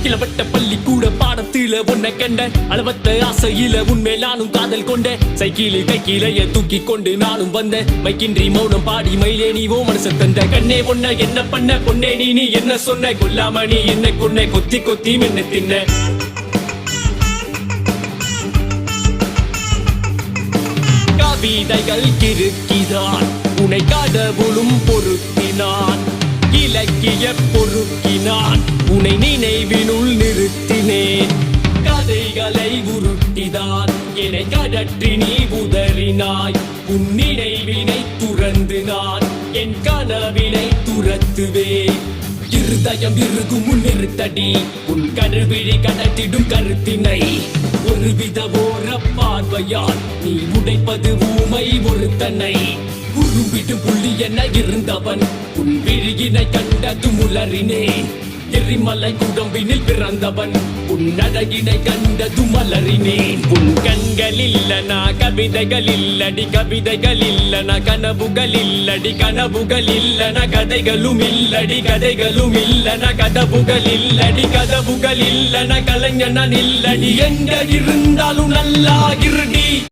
கிளவட்ட பள்ளி கூட பாடத்தில உன்னை கண்ட அளவத்த ஆசையில உன்மேல் நானும் காதல் கொண்ட சைக்கிளில் கைக்கிளைய தூக்கி கொண்டு நானும் வந்த மைக்கின்றி மௌனம் பாடி மயிலே நீ ஓ மனச தந்த கண்ணே ஒன்ன என்ன பண்ண பொன்னே நீ என்ன சொன்ன கொல்லாம நீ என்ன கொன்ன கொத்தி கொத்தி மென்ன தின்ன கவிதைகள் கிறுக்கிதான் உன்னை கடவுளும் பொருத்தினான் இலக்கிய பொறுக்கினான் உன்னை நினைவினுள் நிறுத்தினேன் கதைகளை உருட்டிதான் என்னை கடற்றி நீ உதறினாய் உன் நினைவினை துறந்து நான் என் கனவினை துரத்துவேன் இருதயம் இருக்கும் முன் நிறுத்தடி உன் கருவிழி கடத்திடும் கருத்தினை ஒருவித ஓர பார்வையால் நீ உடைப்பது ஊமை ஒருத்தனை உருவிடும் புள்ளி என இருந்தவன் உன் விழியினை கண்டது முலறினேன் எரிமலை குடம்பினில் பிறந்தவன் உன் அழகினை கண்டது மலரினேன் உன் கண்களில் இல்லனா கவிதைகள் இல்லடி கவிதைகள் இல்லனா கனவுகள் இல்லடி கனவுகள் இல்லனா கதைகளும் இல்லடி கதைகளும் இல்லனா கதவுகள் இல்லடி கதவுகள் இல்லனா கலைஞன் இல்லடி எங்க இருந்தாலும் நல்லா இருடி.